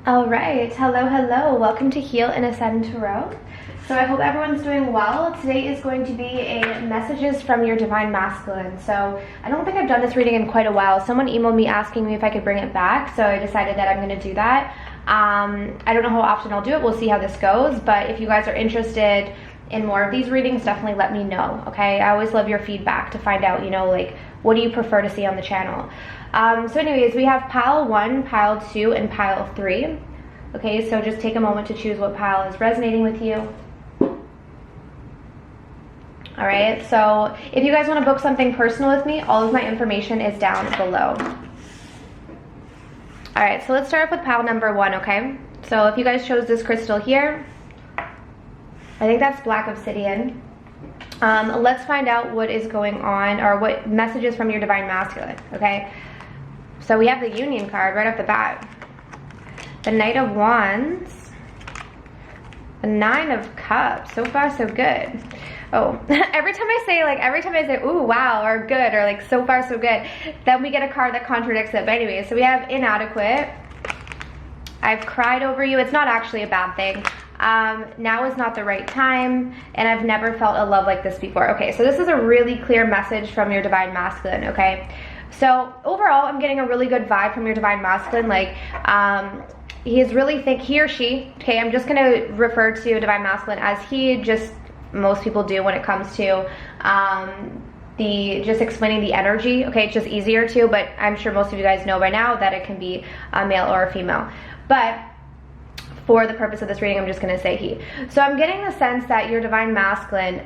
All right, hello, welcome to Heal and Ascend Tarot. So I hope everyone's doing well. Today is going to be a messages from your divine masculine. So I don't think I've done this reading in quite a while. Someone emailed me asking me if I could bring it back, so I decided that I'm going to do that. I don't know how often I'll do it. We'll see how this goes, but if you guys are interested in more of these readings, definitely let me know, okay? I always love your feedback to find out, like, what do you prefer to see on the channel? So anyways, we have pile 1, pile 2, and pile 3. Okay, so just take a moment to choose what pile is resonating with you. All right, so if you guys want to book something personal with me, all of my information is down below. All right, so let's start off with pile number 1, okay? So if you guys chose this crystal here, I think that's black obsidian. Let's find out what is going on, or what messages from your divine masculine, okay? So we have the Union card right off the bat. The Knight of Wands. The Nine of Cups. So far, so good. Oh, every time I say, ooh, wow, or good, or like, so far, so good, then we get a card that contradicts it. But anyway, so we have inadequate. I've cried over you. It's not actually a bad thing. Now is not the right time, and I've never felt a love like this before. Okay, so this is a really clear message from your divine masculine, okay? So overall, I'm getting a really good vibe from your divine masculine. Like, he is really he or she, okay, I'm just gonna refer to divine masculine as he, just most people do when it comes to just explaining the energy, okay? It's just easier to, but I'm sure most of you guys know by now that it can be a male or a female. But for the purpose of this reading, I'm just going to say he. So I'm getting the sense that your divine masculine,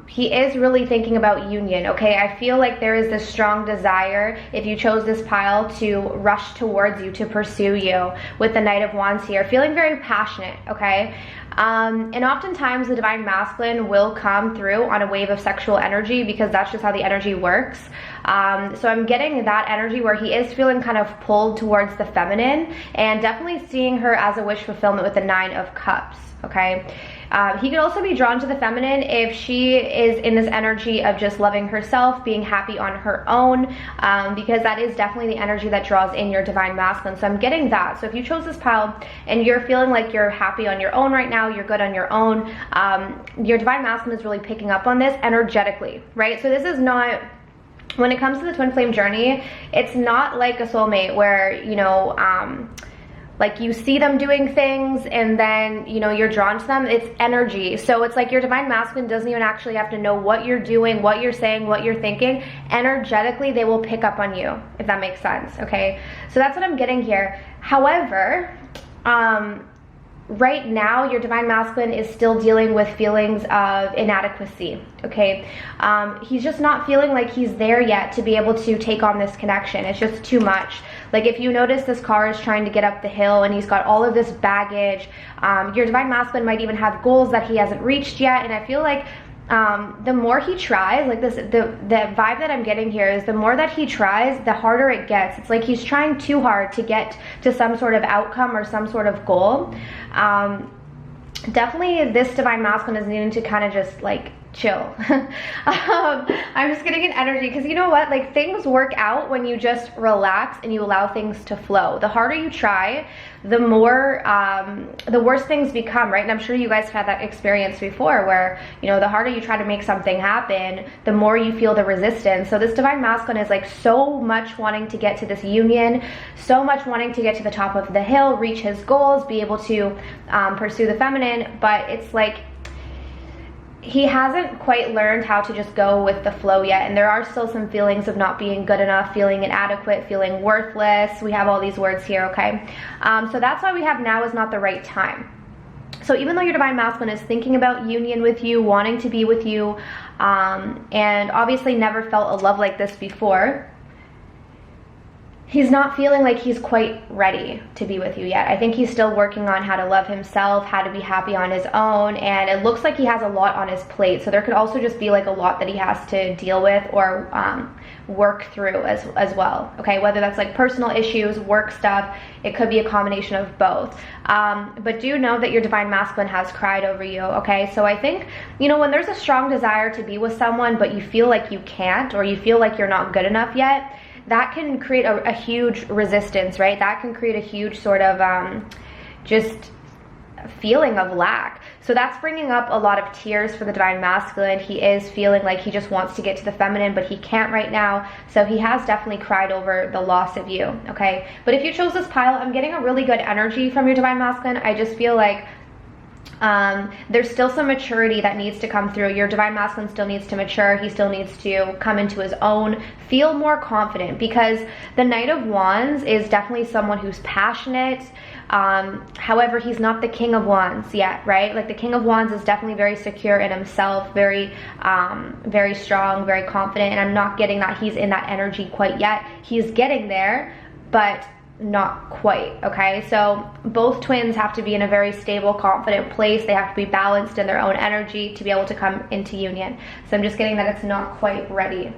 he is really thinking about union, okay? I feel like there is this strong desire, if you chose this pile, to rush towards you, to pursue you, with the Knight of Wands here, feeling very passionate, okay? And oftentimes the divine masculine will come through on a wave of sexual energy, because that's just how the energy works. So I'm getting that energy where he is feeling kind of pulled towards the feminine, and definitely seeing her as a wish fulfillment with the Nine of Cups, okay? He could also be drawn to the feminine if she is in this energy of just loving herself, being happy on her own, because that is definitely the energy that draws in your divine masculine. So I'm getting that. So if you chose this pile and you're feeling like you're happy on your own right now, you're good on your own, your divine masculine is really picking up on this energetically, right? So this is not, when it comes to the twin flame journey, it's not like a soulmate where, like you see them doing things and then, you're drawn to them. It's energy. So it's like your divine masculine doesn't even actually have to know what you're doing, what you're saying, what you're thinking. Energetically, they will pick up on you, if that makes sense, okay? So that's what I'm getting here. However, right now, your divine masculine is still dealing with feelings of inadequacy, okay? He's just not feeling like he's there yet to be able to take on this connection. It's just too much. Like, if you notice, this car is trying to get up the hill and he's got all of this baggage. Your divine masculine might even have goals that he hasn't reached yet, and I feel like the more he tries, like the vibe that I'm getting here is the more that he tries, the harder it gets. It's like he's trying too hard to get to some sort of outcome or some sort of goal. Definitely this divine masculine is needing to kind of just like chill. I'm just getting an energy, because you know what, like, things work out when you just relax and you allow things to flow. The harder you try, the more the worse things become, right? And I'm sure you guys have had that experience before, where the harder you try to make something happen, the more you feel the resistance. So this divine masculine is like so much wanting to get to this union, so much wanting to get to the top of the hill, reach his goals, be able to pursue the feminine, but it's like he hasn't quite learned how to just go with the flow yet, and there are still some feelings of not being good enough, feeling inadequate, feeling worthless. We have all these words here, okay? So that's why we have now is not the right time. So even though your divine masculine is thinking about union with you, wanting to be with you, and obviously never felt a love like this before, he's not feeling like he's quite ready to be with you yet. I think he's still working on how to love himself, how to be happy on his own, and it looks like he has a lot on his plate. So there could also just be like a lot that he has to deal with or work through as well, okay? Whether that's like personal issues, work stuff, it could be a combination of both. But do know that your divine masculine has cried over you, okay? So I think, when there's a strong desire to be with someone, but you feel like you can't, or you feel like you're not good enough yet, that can create a huge resistance, right? That can create a huge sort of just feeling of lack. So that's bringing up a lot of tears for the Divine Masculine. He is feeling like he just wants to get to the feminine, but he can't right now. So he has definitely cried over the loss of you, okay? But if you chose this pile, I'm getting a really good energy from your Divine Masculine. I just feel like there's still some maturity that needs to come through. Your Divine Masculine still needs to mature. He still needs to come into his own, feel more confident, because the Knight of Wands is definitely someone who's passionate. However, he's not the King of Wands yet, right? Like the King of Wands is definitely very secure in himself, very strong, very confident, and I'm not getting that he's in that energy quite yet. He's getting there, but not quite, okay? So both twins have to be in a very stable, confident place. They have to be balanced in their own energy to be able to come into union. So I'm just getting that it's not quite ready.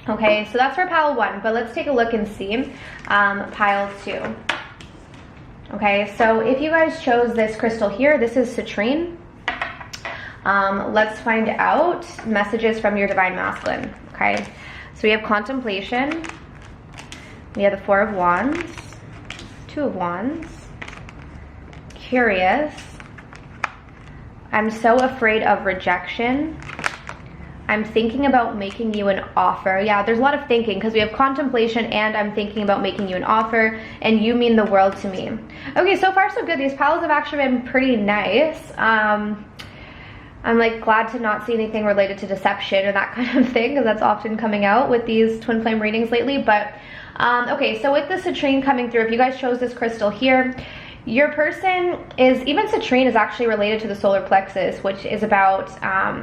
Okay, so that's for pile 1, but let's take a look and see pile 2. Okay, so if you guys chose this crystal here, this is citrine. Let's find out messages from your Divine Masculine, okay? So we have contemplation. We have the 4 of Wands, 2 of Wands, curious. I'm so afraid of rejection. I'm thinking about making you an offer. Yeah, there's a lot of thinking because we have contemplation and I'm thinking about making you an offer, and you mean the world to me. Okay, so far so good. These piles have actually been pretty nice. I'm like glad to not see anything related to deception or that kind of thing, because that's often coming out with these twin flame readings lately. But okay, so with the citrine coming through, if you guys chose this crystal here, your person is, even citrine is actually related to the solar plexus, which is about,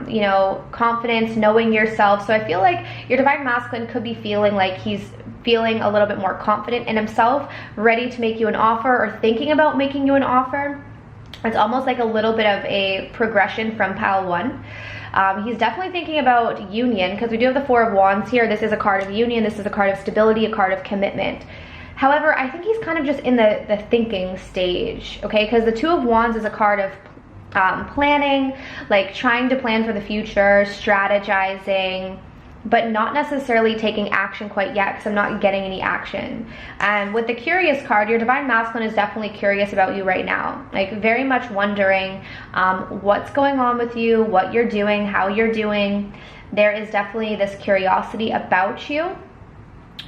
you know, confidence, knowing yourself. So I feel like your Divine Masculine could be feeling like he's feeling a little bit more confident in himself, ready to make you an offer or thinking about making you an offer. It's almost like a little bit of a progression from pile 1. He's definitely thinking about union, because we do have the 4 of Wands here. This is a card of union. This is a card of stability, a card of commitment. However, I think he's kind of just in the thinking stage, okay? Because the 2 of Wands is a card of planning, like trying to plan for the future, strategizing, but not necessarily taking action quite yet, because I'm not getting any action. And with the curious card, your Divine Masculine is definitely curious about you right now, like very much wondering what's going on with you, what you're doing, how you're doing. There is definitely this curiosity about you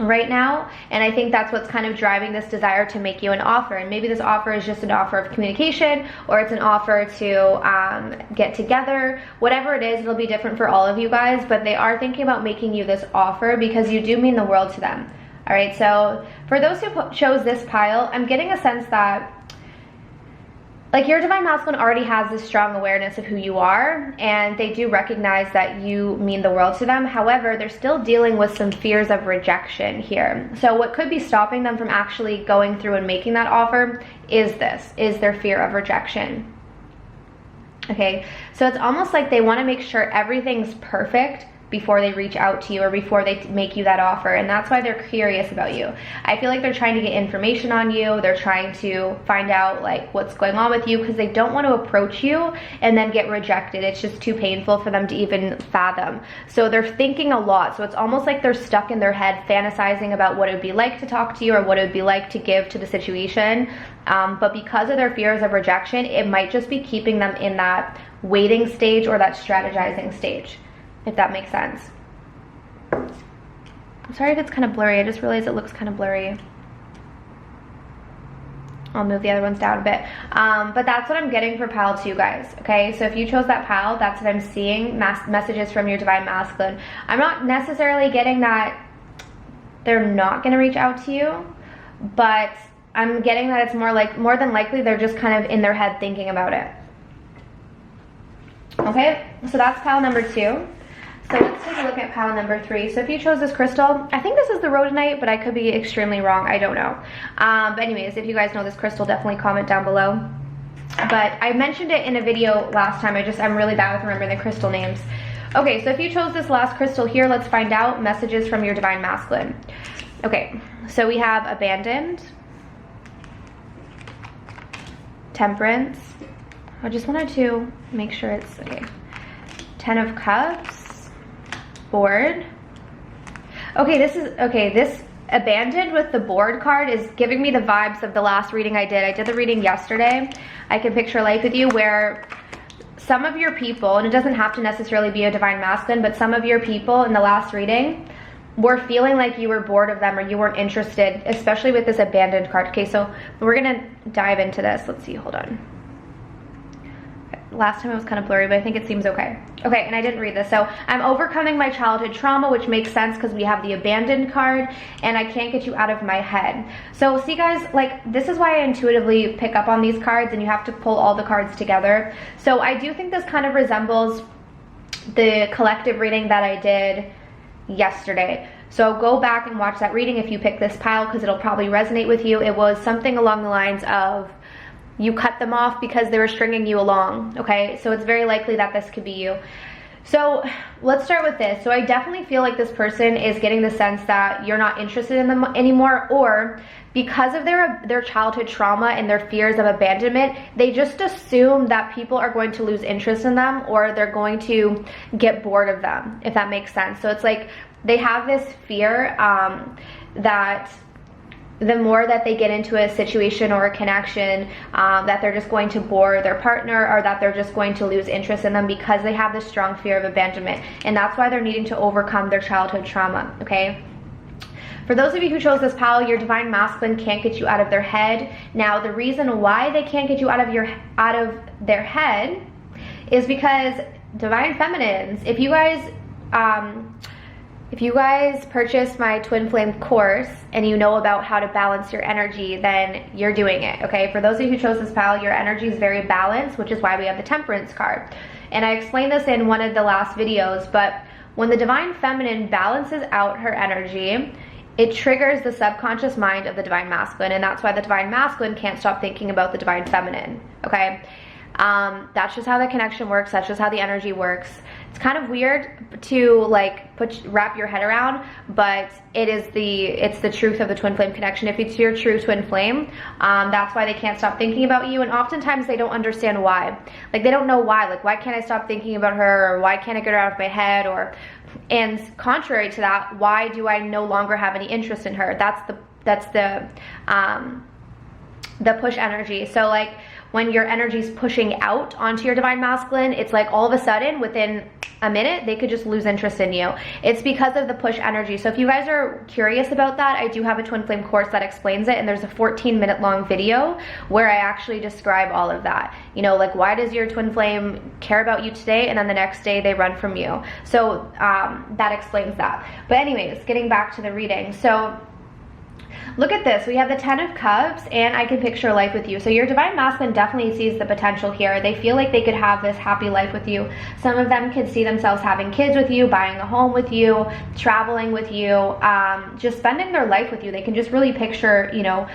right now, and I think that's what's kind of driving this desire to make you an offer. And maybe this offer is just an offer of communication, or it's an offer to get together. Whatever it is, it'll be different for all of you guys, but they are thinking about making you this offer because you do mean the world to them. All right, so for those who chose this pile, I'm getting a sense that like your Divine Masculine already has this strong awareness of who you are, and they do recognize that you mean the world to them. However, they're still dealing with some fears of rejection here. So what could be stopping them from actually going through and making that offer is their fear of rejection. Okay, so it's almost like they want to make sure everything's perfect before they reach out to you or before they make you that offer, and that's why they're curious about you. I feel like they're trying to get information on you. They're trying to find out like what's going on with you, because they don't want to approach you and then get rejected. It's just too painful for them to even fathom. So they're thinking a lot. So it's almost like they're stuck in their head fantasizing about what it would be like to talk to you or what it would be like to give to the situation. But because of their fears of rejection, it might just be keeping them in that waiting stage or that strategizing stage, if that makes sense. I'm sorry if it's kind of blurry. I just realized it looks kind of blurry. I'll move the other ones down a bit. But that's what I'm getting for pile 2, guys. Okay, so if you chose that pile, that's what I'm seeing, messages from your Divine Masculine. I'm not necessarily getting that they're not going to reach out to you, but I'm getting that it's more than likely they're just kind of in their head thinking about it. Okay, so that's pile number 2. So let's take a look at pile number 3. So if you chose this crystal, I think this is the rhodonite, but I could be extremely wrong. I don't know. But anyways, if you guys know this crystal, definitely comment down below. But I mentioned it in a video last time. I'm really bad with remembering the crystal names. Okay, so if you chose this last crystal here, let's find out messages from your Divine Masculine. Okay, so we have abandoned, temperance. I just wanted to make sure it's okay. 10 of Cups. Bored. Okay, this abandoned with the bored card is giving me the vibes of the last reading I did. I did the reading yesterday. I Can Picture Life With You, where some of your people, and it doesn't have to necessarily be a divine masculine, but some of your people in the last reading were feeling like you were bored of them or you weren't interested, especially with this abandoned card. Okay, so we're gonna dive into this. Let's see, hold on. Last time it was kind of blurry, but I think it seems okay. Okay, and I didn't read this. So I'm overcoming my childhood trauma, which makes sense because we have the abandoned card, and I can't get you out of my head. So see guys, like this is why I intuitively pick up on these cards, and you have to pull all the cards together. So I do think this kind of resembles the collective reading that I did yesterday. So go back and watch that reading if you pick this pile, because it'll probably resonate with you. It was something along the lines of, you cut them off because they were stringing you along, okay? So it's very likely that this could be you. So let's start with this. So I definitely feel like this person is getting the sense that you're not interested in them anymore, or because of their childhood trauma and their fears of abandonment, they just assume that people are going to lose interest in them, or they're going to get bored of them, if that makes sense. So it's like they have this fear that the more that they get into a situation or a connection, that they're just going to bore their partner, or that they're just going to lose interest in them because they have this strong fear of abandonment. And that's why they're needing to overcome their childhood trauma, okay? For those of you who chose this pile, your divine masculine can't get you out of their head. Now, the reason why they can't get you out of their head is because divine feminines, if you guys purchased my Twin Flame course and you know about how to balance your energy, then you're doing it, okay? For those of you who chose this pile, your energy is very balanced, which is why we have the Temperance card. And I explained this in one of the last videos, but when the divine feminine balances out her energy, it triggers the subconscious mind of the divine masculine, and that's why the divine masculine can't stop thinking about the divine feminine, okay? That's just how the connection works. That's just how the energy works. It's kind of weird to like wrap your head around, but it's the truth of the twin flame connection. If it's your true twin flame, that's why they can't stop thinking about you. And oftentimes they don't understand why. Like they don't know why. Like, why can't I stop thinking about her, or why can't I get her out of my head? And contrary to that, why do I no longer have any interest in her? That's the push energy. So like when your energy is pushing out onto your divine masculine, it's like all of a sudden within a minute they could just lose interest in you. It's because of the push energy. So if you guys are curious about that, I do have a twin flame course that explains it, and there's a 14-minute long video where I actually describe all of that. You know, like, why does your twin flame care about you today and then the next day they run from you? So that explains that. But anyways, getting back to the reading. So look at this. We have the 10 of Cups, and I Can Picture Life With You. So your divine masculine definitely sees the potential here. They feel like they could have this happy life with you. Some of them could see themselves having kids with you, buying a home with you, traveling with you, just spending their life with you. They can just really picture, you know,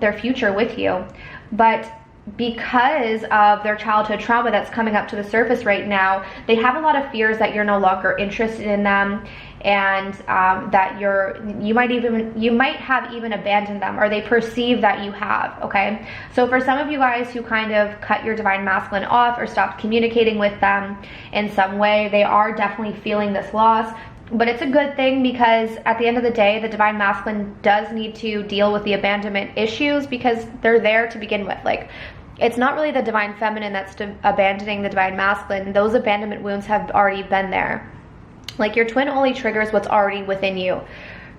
their future with you. But because of their childhood trauma that's coming up to the surface right now, they have a lot of fears that you're no longer interested in them, and that you might have even abandoned them, or they perceive that you have, okay? So for some of you guys who kind of cut your divine masculine off or stopped communicating with them in some way, they are definitely feeling this loss. But it's a good thing, because at the end of the day, the divine masculine does need to deal with the abandonment issues, because they're there to begin with. Like, it's not really the divine feminine that's abandoning the divine masculine. Those abandonment wounds have already been there. Like, your twin only triggers what's already within you,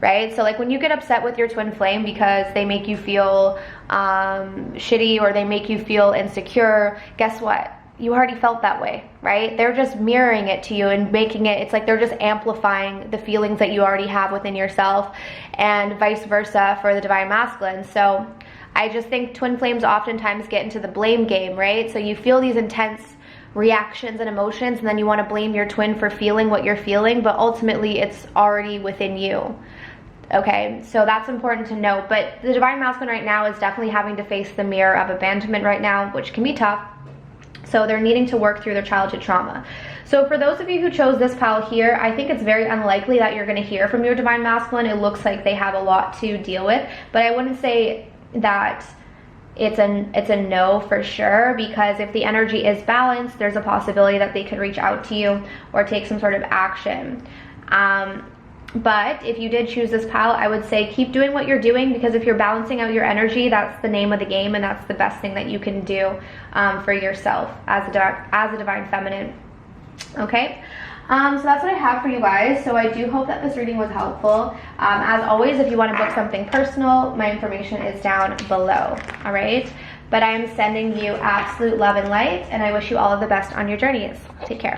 right? So like when you get upset with your twin flame because they make you feel shitty, or they make you feel insecure, guess what? You already felt that way, right? They're just mirroring it to you and making it, it's like they're just amplifying the feelings that you already have within yourself, and vice versa for the divine masculine. So I just think twin flames oftentimes get into the blame game, right? So you feel these intense reactions and emotions, and then you want to blame your twin for feeling what you're feeling, but ultimately it's already within you. Okay, so that's important to note. But the divine masculine right now is definitely having to face the mirror of abandonment right now, which can be tough. So they're needing to work through their childhood trauma. So for those of you who chose this pile here, I think it's very unlikely that you're going to hear from your divine masculine. It looks like they have a lot to deal with, but I wouldn't say that it's a no for sure, because if the energy is balanced, there's a possibility that they could reach out to you or take some sort of action. But if you did choose this pile, I would say keep doing what you're doing, because if you're balancing out your energy, that's the name of the game, and that's the best thing that you can do for yourself as a divine feminine. Okay, so that's what I have for you guys. So I do hope that this reading was helpful. As always, if you want to book something personal, my information is down below. All right, but I'm sending you absolute love and light, and I wish you all of the best on your journeys. Take care.